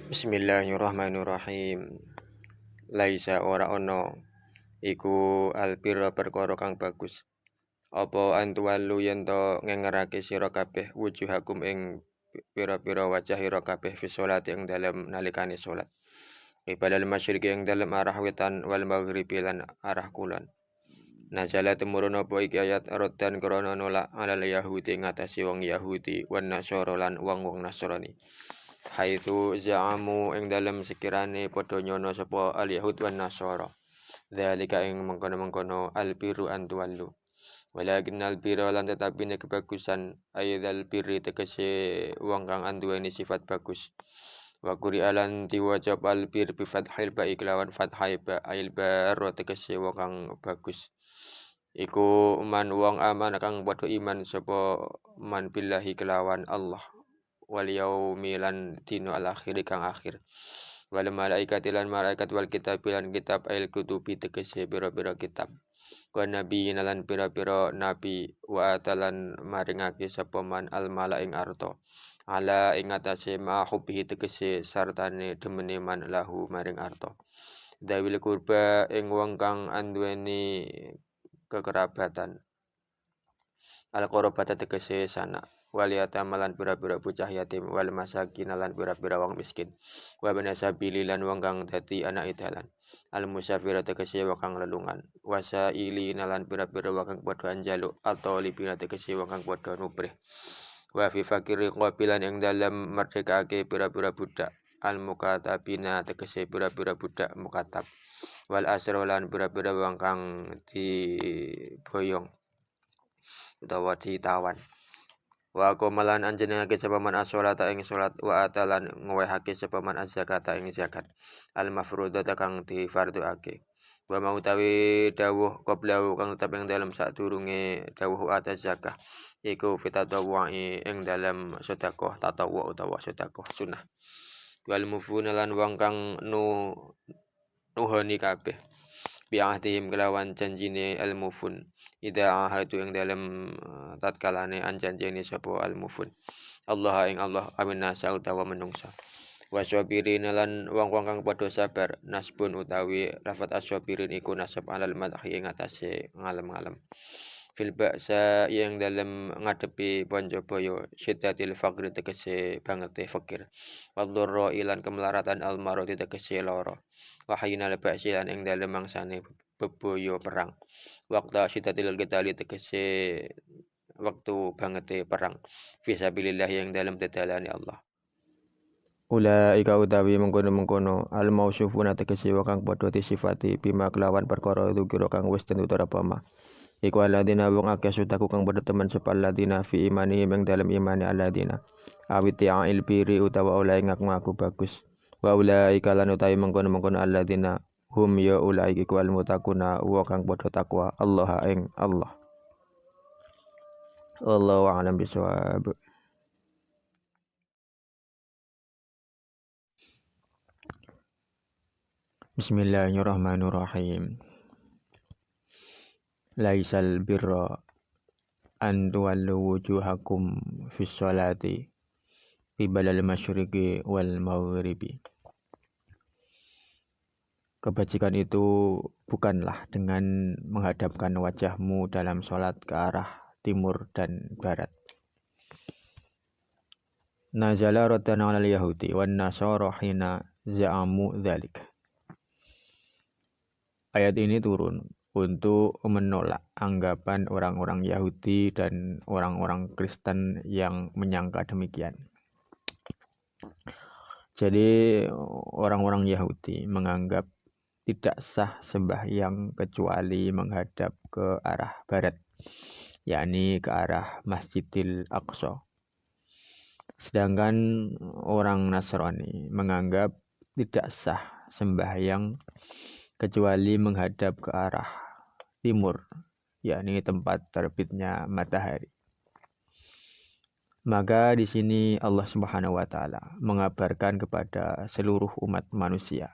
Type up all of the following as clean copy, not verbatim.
Bismillahirrahmanirrahim. Laisa ora ana iku albirra perkara kang bagus. Apa antuwalu yen to ngengerake sira kabeh wujuhakum ing pira-pira wajah ira kabeh fi sholati ing dalem nalikane salat. Qibala masyriqi ing dalem arah wetan wal maghribi lan arah kulon. Nazala tumurun apa iki ayat raddan krana nolak alal yahudi ngatasi wong Yahudi wan Nasara lan wong-wong Nasrani. Haitsu za'amu ing dalem sekirane padha nyono sapa al Yahud wan Nasara. Dzalika ing mengkono-mengkono albiru antuwallu. Walakin albira lan tetapi nek kebagusan aidzal birri tegese wong kang anduweni sifat bagus. Wa qur'alan diwaca albir bi fathil ba iklawan fathai ba ail bar tegese wong kang bagus. Iku man wong aman kang padha iman sapa man billahi kelawan Allah wal yaumil lan dina al akhir kang akhir. Wal malaikati lan malaikat wal kitab lan kitab ail kutubi tegese pira-pira kitab. Wa nabi lan pira-pira nabi wa atalan maringake sapa man al mala ing arta. Ala ing atase ma hubbihi tegese sartane demene man lahu maring arta. Dawil kurba ing wong kang anduweni kekerabatan. Al qarabata tegese sanak. Wal yatama lan pira-pira bocah yatim wal masakin lan pira-pira wong miskin. Wa bana sabili lan wong kang dadi anak dalan. Al musafir tegese wong kang lelungan. Wasaili lan pira-pira wong kang padha njaluk atau libina tegese wong kang padha nubrih. Wa fi fakiri qabilan ing dalem merdekake pira-pira budak. Al mukatabina tegese pira-pira budak mukatab. Wal asra lan pira-pira wong kang diboyong utawa ditawan. Wa komalan anjenengake sapa man as-sholata ing salat wa atalan ngwehake sapa man az-zakata ing zakat al mafrudata kang difarduake. Wa mau utawi dawuh qablahu kang tetep ing dalem sadurunge dawuh atas zakah iku fitatawai ing dalem sedekah tatawwu utawa sedekah sunah. Wal mufuna lan wong kang nuhoni kabeh bi'ahdihim kelawan janjine al mufun. Ida ahadu ing dalem tatkalane anjanjene sapa al mufun. Allah ing Allah amin nasa utawa menungsa. Wasyabirin lan wong-wong kang padha sabar nasbun utawi lafat asyabirin iku nasab alal madhi ing atase ngalem-ngalem. Fil ba'sa yang dalem ngadepi panjabaya syiddatil faqri tegese bangete fakir. Wadurra ilan kemelaratan al maradi tegese lara. Wahyinal ba'si lan ing dalem mangsane bebaya perang. Waqta syiddatil qitali tegese waktu bangete perang. Fisabilillah yang dalam dadalane Allah. Ulaika utawi mengkono-mengkono al mausufuna tegese kang padha disifati bima kelawan perkara itu kira kang wis tentu terapama. Iku alladzina wong akeh sutaku kang padha temen sapa alladzina fi imani ing dalem imane alladzina. Awit ta'il biri utawa oleh ngaku bagus. Wa ulaika lan utawi mengkono-mengkono alladzina hum ya ulaika iku al mutakuna wa kang padha takwa Allah ing Allah. Wallahu a'lam bishawab. Bismillahirrahmanirrahim. Laisal birra an tuwallu wujuhakum fis sholati qibalal masyriqi wal maghribi. Kebajikan itu bukanlah dengan menghadapkan wajahmu dalam sholat ke arah timur dan barat. Nazala raddan 'alal yahudi wan nasara hina za'amu dzalik. Ayat ini turun untuk menolak anggapan orang-orang Yahudi dan orang-orang Kristen yang menyangka demikian. Jadi orang-orang Yahudi menganggap tidak sah sembahyang kecuali menghadap ke arah barat, yakni ke arah Masjidil Aqsa. Sedangkan orang Nasrani menganggap tidak sah sembahyang kecuali menghadap ke arah timur, yakni tempat terbitnya matahari. Maka di sini Allah Subhanahu wa taala mengabarkan kepada seluruh umat manusia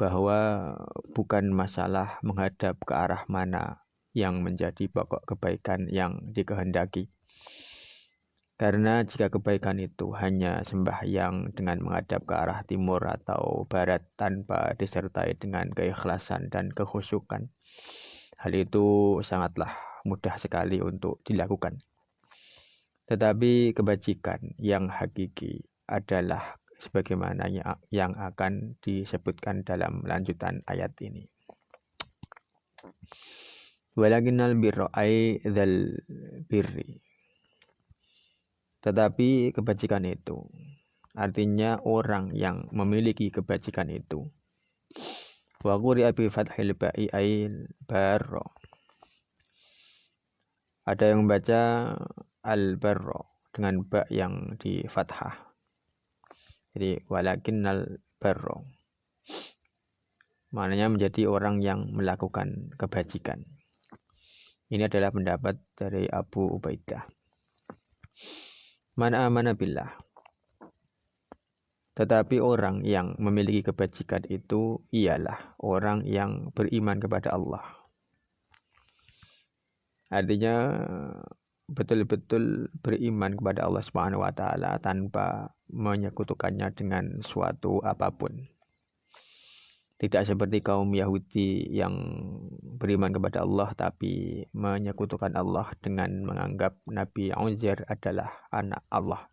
bahwa bukan masalah menghadap ke arah mana yang menjadi pokok kebaikan yang dikehendaki. Karena jika kebaikan itu hanya sembahyang dengan menghadap ke arah timur atau barat tanpa disertai dengan keikhlasan dan kekhusyukan, hal itu sangatlah mudah sekali untuk dilakukan. Tetapi kebajikan yang hakiki adalah sebagaimana yang akan disebutkan dalam lanjutan ayat ini. Walakinnal birra ay dzal birri. Tetapi kebajikan itu artinya orang yang memiliki kebajikan itu. Wa quri'a bi fathil ba'i ail barra. Ada yang membaca al-barra dengan ba yang di fathah. Jadi walakinnal barra. Maknanya menjadi orang yang melakukan kebajikan. Ini adalah pendapat dari Abu Ubaidah. Man amana billah. Tetapi orang yang memiliki kebajikan itu ialah orang yang beriman kepada Allah. Artinya betul-betul beriman kepada Allah Subhanahu wa taala tanpa menyekutukannya dengan suatu apapun. Tidak seperti kaum Yahudi yang beriman kepada Allah tapi menyekutukan Allah dengan menganggap Nabi Uzair adalah anak Allah.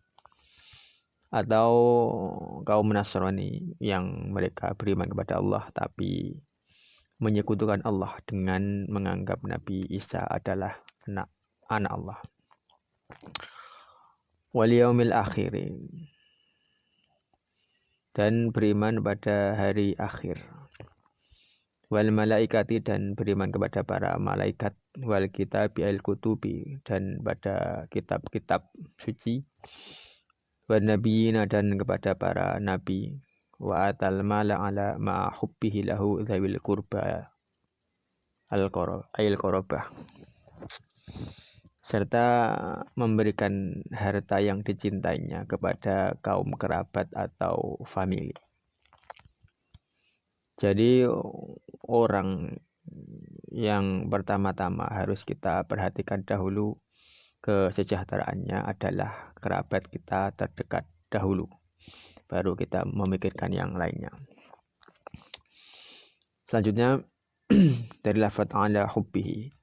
Atau kaum Nasrani yang mereka beriman kepada Allah tapi menyekutukan Allah dengan menganggap Nabi Isa adalah anak Allah. Wal yaumil akhir, dan beriman pada hari akhir. Wal malaikati, dan beriman kepada para malaikat. Wal kitabi al kutubi, dan pada kitab-kitab suci. Wan nabiyina, dan kepada para nabi. Wa atal mala ala ma hubbihi lahu dzawil qurba al qarabah, serta memberikan harta yang dicintainya kepada kaum kerabat atau famili. Jadi orang yang pertama-tama harus kita perhatikan dahulu kesejahteraannya adalah kerabat kita terdekat dahulu. Baru kita memikirkan yang lainnya. Selanjutnya dari lafaz ala hubbihi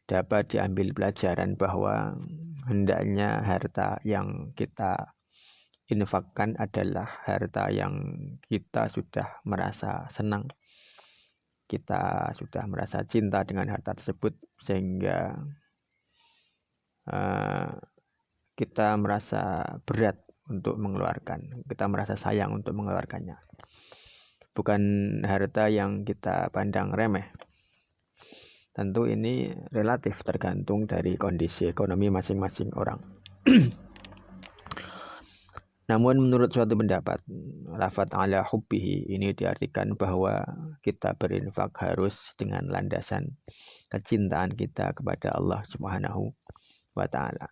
dapat diambil pelajaran bahwa hendaknya harta yang kita infakkan adalah harta yang kita sudah merasa senang, kita sudah merasa cinta dengan harta tersebut, sehingga kita merasa berat untuk mengeluarkan, kita merasa sayang untuk mengeluarkannya. Bukan harta yang kita pandang remeh. Tentu ini relatif tergantung dari kondisi ekonomi masing-masing orang. Namun menurut suatu pendapat, lafaz ala hubbihi ini diartikan bahwa kita berinfak harus dengan landasan kecintaan kita kepada Allah Subhanahu wa taala.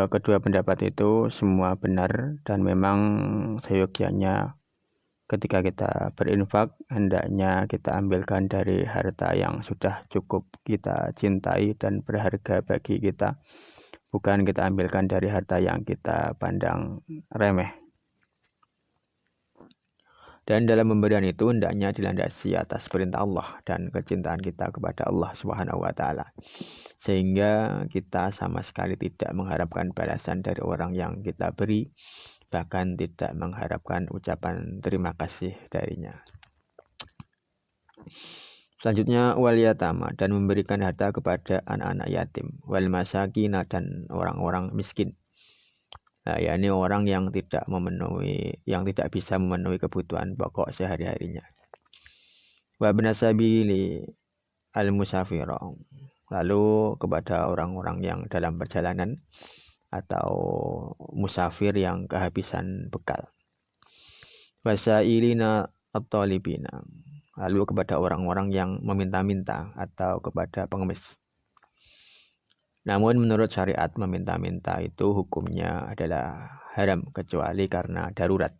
Kedua pendapat itu semua benar dan memang seyogyanya ketika kita berinfak hendaknya kita ambilkan dari harta yang sudah cukup kita cintai dan berharga bagi kita, bukan kita ambilkan dari harta yang kita pandang remeh. Dan dalam pemberian itu hendaknya dilandasi atas perintah Allah dan kecintaan kita kepada Allah Subhanahu wa taala. Sehingga kita sama sekali tidak mengharapkan balasan dari orang yang kita beri, bahkan tidak mengharapkan ucapan terima kasih darinya. Selanjutnya wal yatama, dan memberikan harta kepada anak-anak yatim, wal masakin, dan orang-orang miskin. Nah, yakni orang yang tidak bisa memenuhi kebutuhan pokok sehari-harinya. Wa ibnasabili al musafira, lalu kepada orang-orang yang dalam perjalanan atau musafir yang kehabisan bekal. Wasailina at-talibina, lalu kepada orang-orang yang meminta-minta atau kepada pengemis. Namun menurut syariat meminta-minta itu hukumnya adalah haram kecuali karena darurat.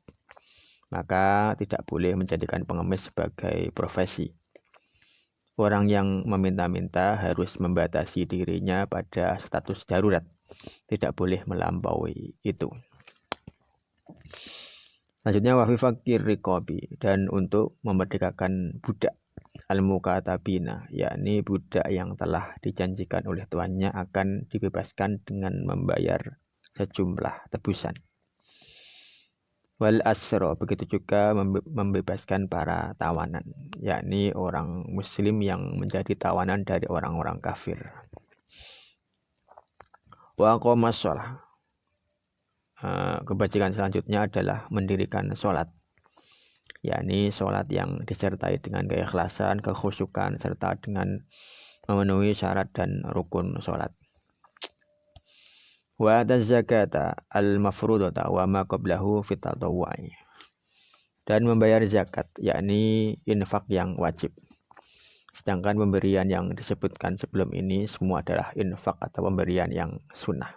Maka tidak boleh menjadikan pengemis sebagai profesi. Orang yang meminta-minta harus membatasi dirinya pada status darurat. tidak boleh melampaui itu. Selanjutnya wa fi fakir riqabi, dan untuk memerdekakan budak al-mukatabina, yakni budak yang telah dijanjikan oleh tuannya akan dibebaskan dengan membayar sejumlah tebusan. Wal asro, begitu juga membebaskan para tawanan, yakni orang muslim yang menjadi tawanan dari orang-orang kafir. Wa aqamas shalah, kebajikan selanjutnya adalah mendirikan sholat, yakni sholat yang disertai dengan keikhlasan, kekhusyukan, serta dengan memenuhi syarat dan rukun sholat. Wa zakata al-mafrudata wa ma qablahu fit tatawwu'i, dan membayar zakat, yakni infak yang wajib. Sedangkan pemberian yang disebutkan sebelum ini semua adalah infak atau pemberian yang sunnah.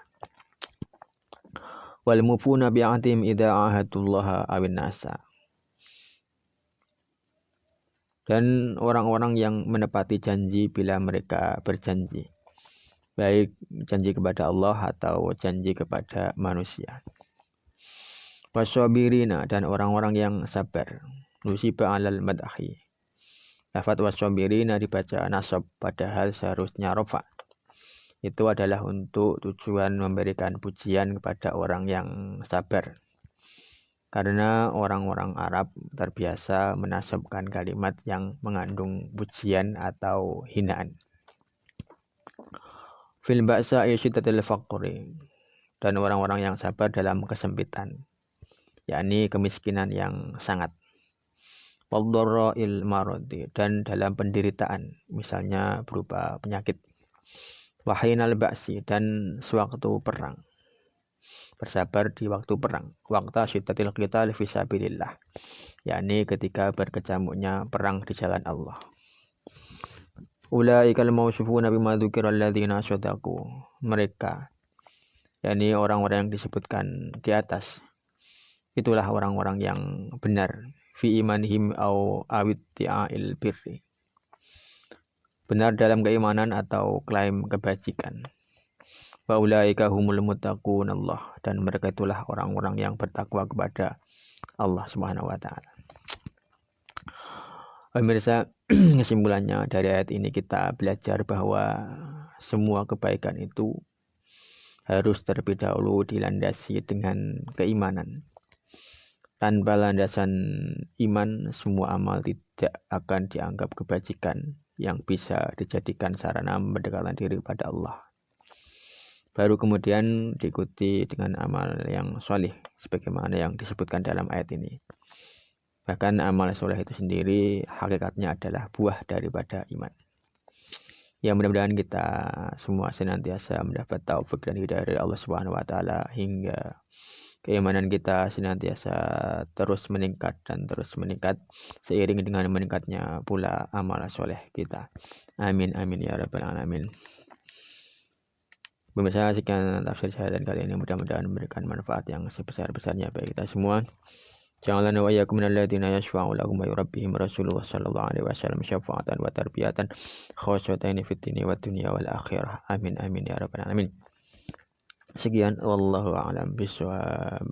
Wal mufuna bi'atim idza ahadullaha awin nasa, dan orang-orang yang menepati janji bila mereka berjanji, baik janji kepada Allah atau janji kepada manusia. Wasabirina, dan orang-orang yang sabar. Nusiba alal madhi, lafaz wasabirina dibaca nasab padahal seharusnya rafa. Itu adalah untuk tujuan memberikan pujian kepada orang yang sabar. Karena orang-orang Arab terbiasa menasabkan kalimat yang mengandung pujian atau hinaan. Fil ba'sa'i syiddatil faqri, dan orang-orang yang sabar dalam kesempitan, yakni kemiskinan yang sangat. Wadharra'il maradi, dan dalam penderitaan, misalnya berupa penyakit. Wahinal ba'si, dan sewaktu perang, bersabar di waktu perang. Waqta syiddatil qital fi sabilillah, yakni ketika berkecamuknya perang di jalan Allah. Ulaikal mausufuna bima dzukira alladzina shadaqu, mereka, yakni orang-orang yang disebutkan di atas, itulah orang-orang yang benar. Fi imanihim au awitti'il birri, benar dalam keimanan atau klaim kebajikan. Wa ulaika humul muttaqun Allah, dan mereka itulah orang-orang yang bertakwa kepada Allah Subhanahu wa taala. Pemirsa, kesimpulannya dari ayat ini kita belajar bahwa semua kebaikan itu harus terlebih dahulu dilandasi dengan keimanan. Tanpa landasan iman, semua amal tidak akan dianggap kebajikan yang bisa dijadikan sarana mendekatkan diri pada Allah. Baru kemudian diikuti dengan amal yang soleh, sebagaimana yang disebutkan dalam ayat ini. Bahkan amal soleh itu sendiri hakikatnya adalah buah daripada iman. Ya, mudah-mudahan kita semua senantiasa mendapat taufik dan hidayah dari Allah Subhanahu wa taala hingga keimanan kita senantiasa terus meningkat dan terus meningkat seiring dengan meningkatnya pula amal soleh kita. Amin amin ya rabbal alamin. Pemirsa, sekian tafsir saya dan kali ini, mudah-mudahan memberikan manfaat yang sebesar-besarnya bagi kita semua. Ja'alana wa iyyakum minal ladzina yashfa'u lahum wa yurabbihim Rasulullah sallallahu alaihi wasallam syafa'atan wa tarbiyatan khasyatan fid dunya wad dunya wal akhirah. Amin amin ya rabbal alamin. Sekian, wallahu a'lam bishawab.